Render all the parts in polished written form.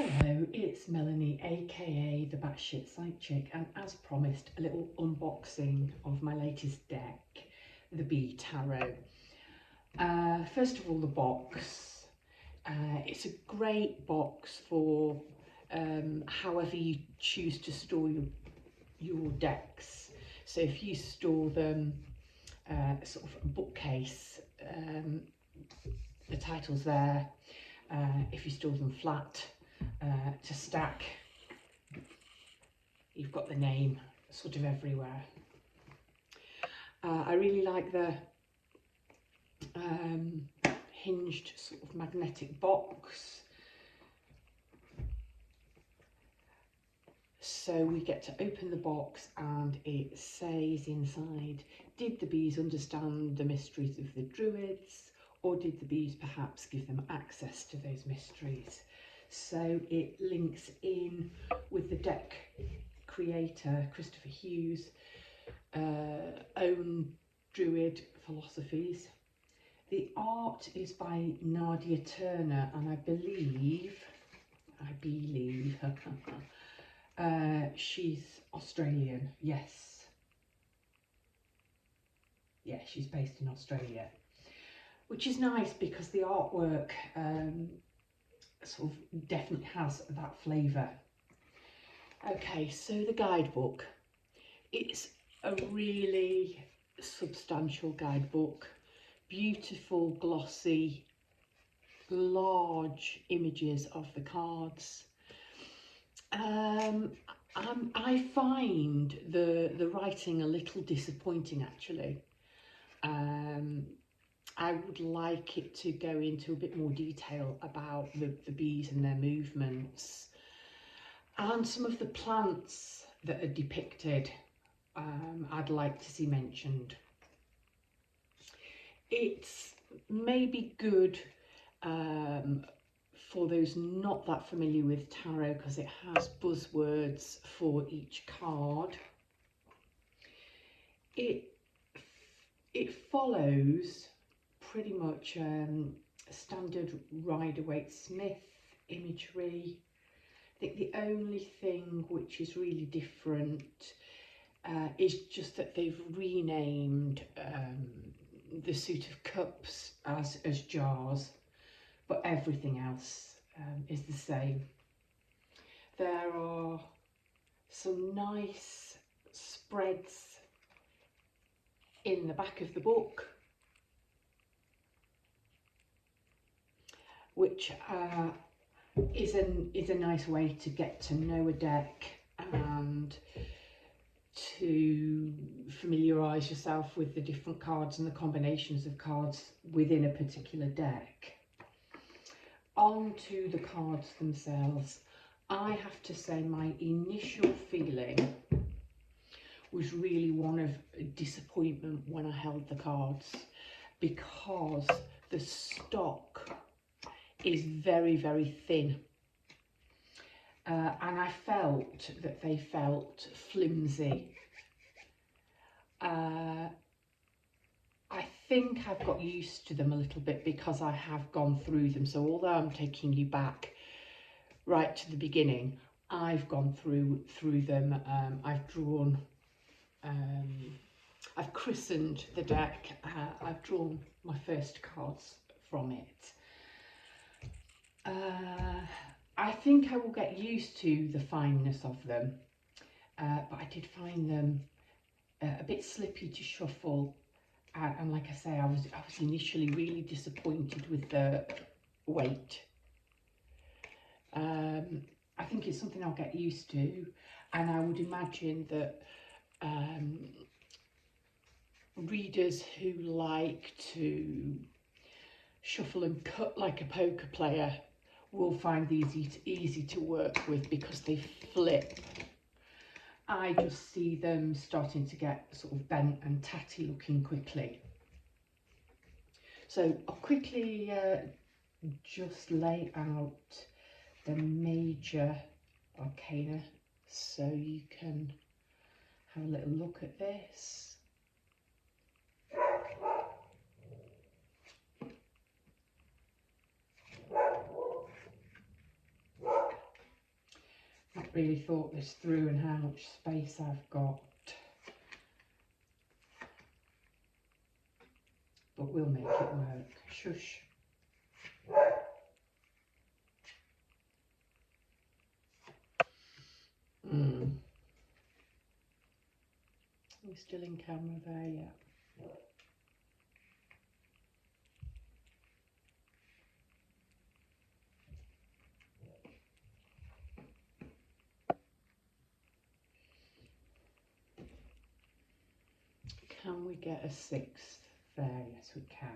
Hello, it's Melanie, aka the Batshit Psych Chick, and as promised, a little unboxing of my latest deck, the Bee Tarot. First of all, the box. It's a great box for however you choose to store your decks. So if you store them sort of a bookcase, the title's there. If you store them flat, to stack, you've got the name sort of everywhere. I really like the hinged sort of magnetic box. So we get to open the box and it says inside, did the bees understand the mysteries of the Druids, or did the bees perhaps give them access to those mysteries? So it links in with the deck creator, Christopher Hughes' own Druid philosophies. The art is by Nadia Turner, and I believe she's Australian. Yes, yeah, she's based in Australia, which is nice because the artwork sort of definitely has that flavour. Okay, so the guidebook. It's a really substantial guidebook. Beautiful, glossy, large images of the cards. I find the writing a little disappointing, actually. I would like it to go into a bit more detail about the bees and their movements, and some of the plants that are depicted. I'd like to see mentioned. It's maybe good for those not that familiar with tarot, because it has buzzwords for each card. It follows pretty much standard Rider-Waite-Smith imagery. I think the only thing which is really different is just that they've renamed the suit of cups as jars, but everything else is the same. There are some nice spreads in the back of the book, which is a nice way to get to know a deck and to familiarise yourself with the different cards and the combinations of cards within a particular deck. On to the cards themselves. I have to say my initial feeling was really one of disappointment when I held the cards, because the stock is very, very thin. And I felt that they felt flimsy. I think I've got used to them a little bit because I have gone through them. So although I'm taking you back right to the beginning, I've gone through them. I've drawn, I've christened the deck. I've drawn my first cards from it. I think I will get used to the fineness of them, but I did find them a bit slippy to shuffle, and like I say, I was initially really disappointed with the weight. I think it's something I'll get used to, and I would imagine that readers who like to shuffle and cut like a poker player will find these easy to work with because they flip. I just see them starting to get sort of bent and tatty looking quickly. So I'll quickly just lay out the major arcana so you can have a little look at this. really thought this through and how much space I've got. But we'll make it work. Shush. We're still in camera there, yeah. Can we get a sixth there? Yes, we can.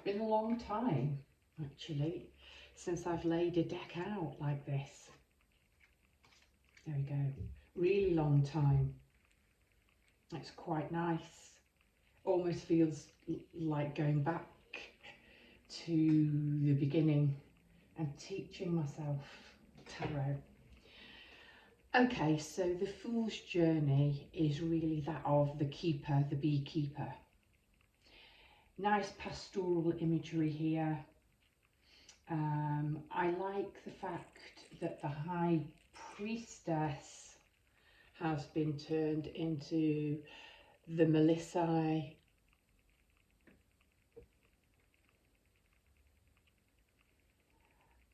Been a long time, actually, since I've laid a deck out like this. There we go. Really long time. It's quite nice. Almost feels like going back to the beginning and teaching myself tarot. Okay, so the Fool's Journey is really that of the keeper, the beekeeper. Nice pastoral imagery here. I like the fact that the High Priestess has been turned into the Melissae.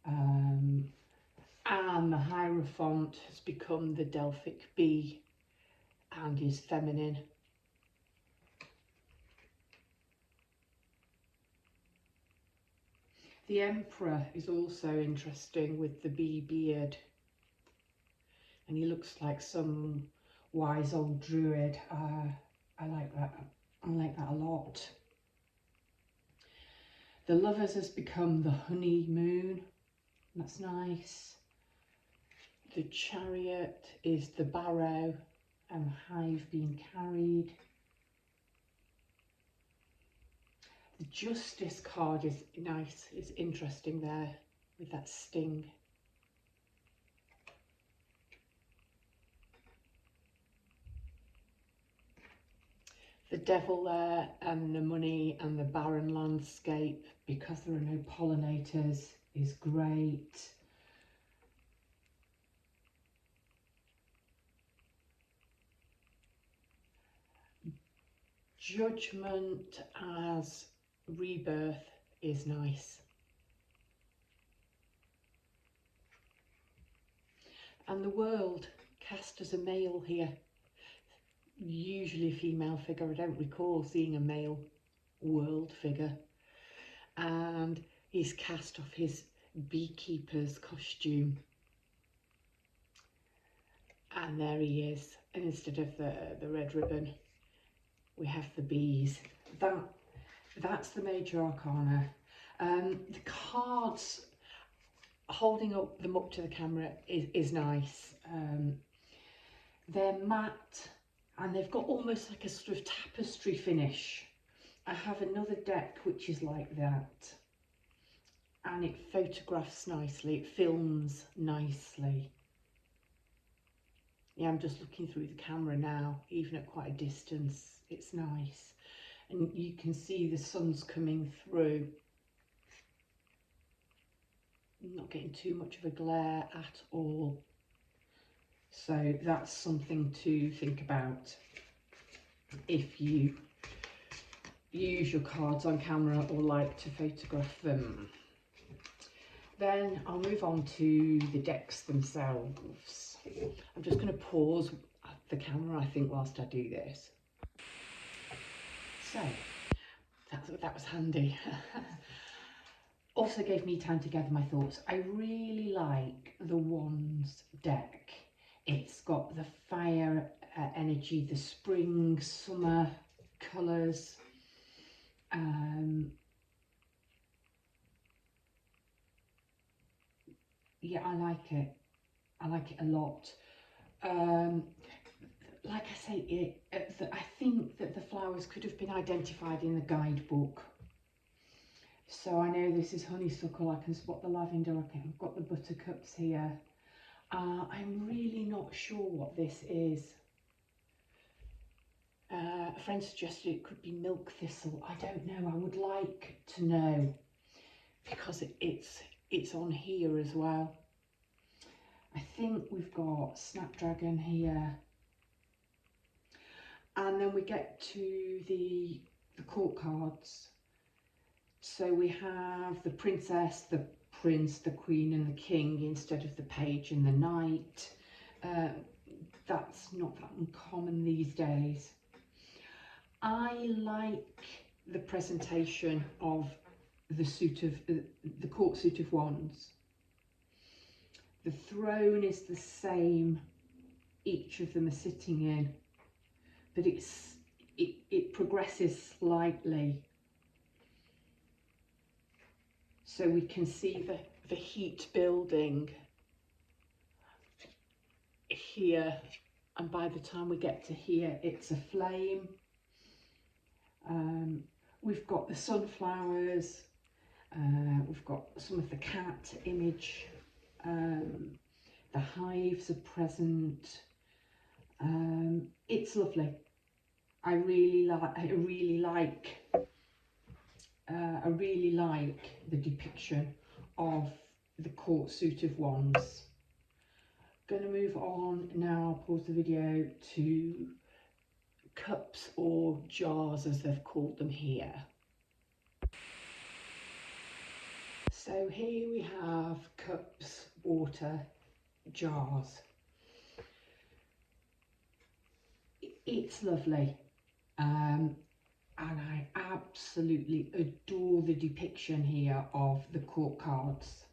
And the Hierophant has become the Delphic bee and is feminine. The Emperor is also interesting with the bee beard, and he looks like some wise old druid. I like that. I like that a lot. The Lovers has become the honeymoon. That's nice. The Chariot is the barrow and the hive being carried. The Justice card is nice, it's interesting there with that sting. The Devil there and the money and the barren landscape, because there are no pollinators, is great. Judgment as rebirth is nice. And the World cast as a male here. Usually a female figure. I don't recall seeing a male world figure. And he's cast off his beekeeper's costume. And there he is. And instead of the red ribbon, we have the bees. That's the major arcana. The cards, holding them up to the camera is nice. They're matte and they've got almost like a sort of tapestry finish. I have another deck which is like that, and it photographs nicely, it films nicely. Yeah, I'm just looking through the camera now, even at quite a distance. It's nice. And you can see the sun's coming through. I'm not getting too much of a glare at all. So that's something to think about if you use your cards on camera or like to photograph them. Then I'll move on to the decks themselves. I'm just going to pause the camera, I think, whilst I do this. So that was handy. Also gave me time to gather my thoughts. I really like the Wands deck. It's got the fire energy, the spring, summer colours. Yeah, I like it. I like it a lot. Like I say, I think that the flower flowers could have been identified in the guidebook. So I know this is honeysuckle, I can spot the lavender, I've got the buttercups here. I'm really not sure what this is. A friend suggested it could be milk thistle. I don't know, I would like to know, because it's on here as well. I think we've got snapdragon here. And then we get to the court cards. So we have the princess, the prince, the queen and the king instead of the page and the knight. That's not that uncommon these days. I like the presentation of the suit of the court suit of wands. The throne is the same, each of them are sitting in, but it progresses slightly. So we can see the heat building here, and by the time we get to here, it's a flame. We've got the sunflowers, we've got some of the cat image, the hives are present. It's lovely. I really like the depiction of the court suit of wands. Going to move on now, pause the video, to cups or jars as they've called them here. So here we have cups, water, jars. It's lovely, and I absolutely adore the depiction here of the court cards.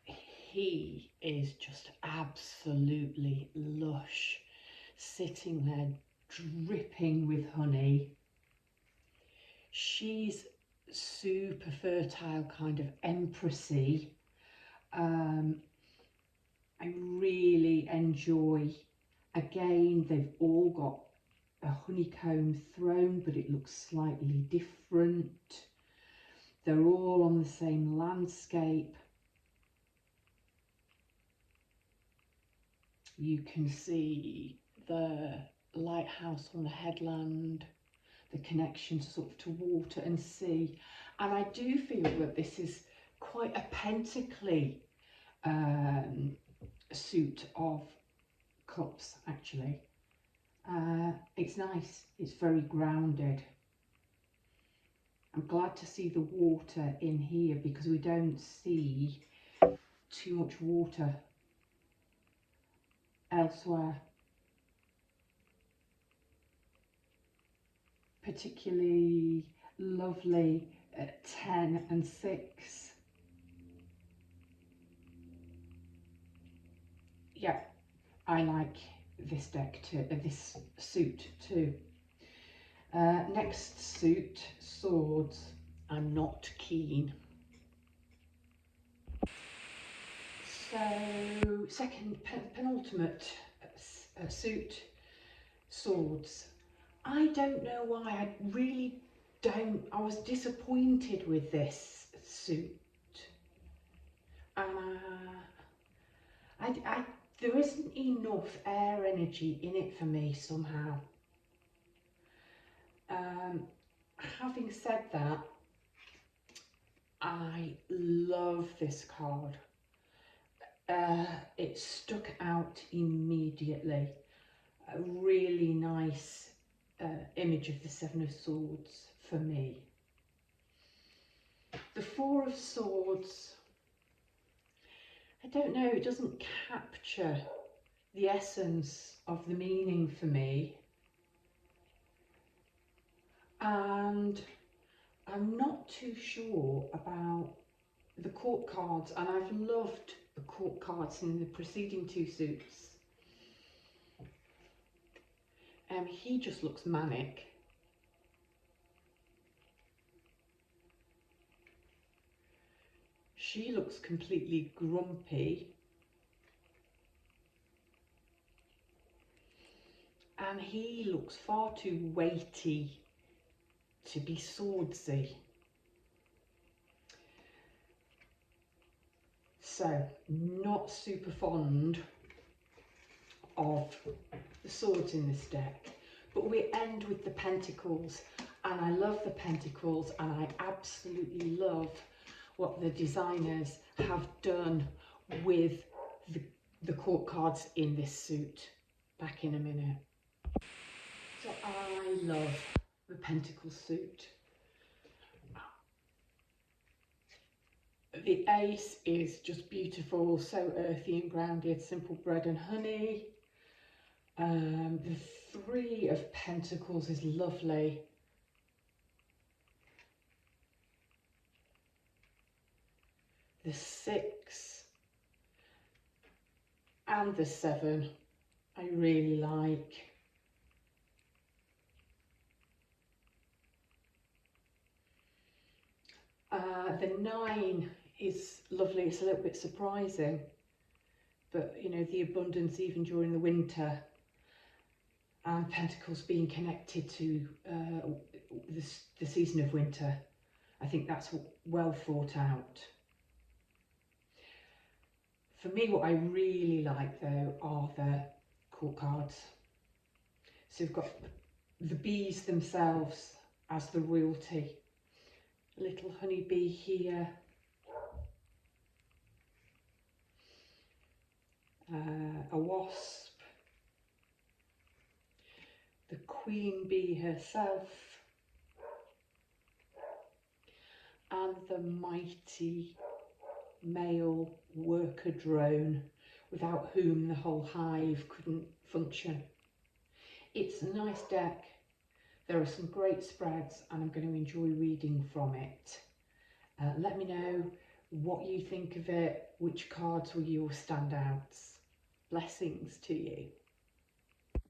He is just absolutely lush, sitting there dripping with honey. She's super fertile, kind of empressy. I really enjoy, again, they've all got a honeycomb throne, but it looks slightly different. They're all on the same landscape. You can see the lighthouse on the headland, the connection sort of to water and sea. And I do feel that this is quite a pentacly suit of cups, actually. It's nice, it's very grounded. I'm glad to see the water in here because we don't see too much water elsewhere. Particularly lovely at 10 and 6. Yeah, I like this deck too, this suit too. Next suit, swords. I'm not keen. So second, penultimate suit, swords. I don't know why, I really don't, I was disappointed with this suit. There isn't enough air energy in it for me somehow. Having said that, I love this card. It stuck out immediately. A really nice image of the Seven of Swords for me. The Four of Swords, I don't know, it doesn't capture the essence of the meaning for me. And I'm not too sure about the court cards, and I've loved the court cards in the preceding two suits. He just looks manic. She looks completely grumpy. and he looks far too weighty to be swordsy. So, not super fond of the swords in this deck, but we end with the pentacles, and I love the pentacles, and I absolutely love what the designers have done with the court cards in this suit. Back in a minute. So I love the pentacle suit. The ace is just beautiful, so earthy and grounded, simple bread and honey. The three of pentacles is lovely. The six and the seven I really like. The nine is lovely. It's a little bit surprising, but you know, the abundance even during the winter, and pentacles being connected to the season of winter. I think that's well thought out. For me, what I really like though are the court cards. So we've got the bees themselves as the royalty. A little honeybee here. A wasp. The queen bee herself. And the mighty male worker drone, without whom the whole hive couldn't function. It's a nice deck. There are some great spreads, and I'm going to enjoy reading from it. Let me know what you think of it, which cards were your standouts. Blessings to you.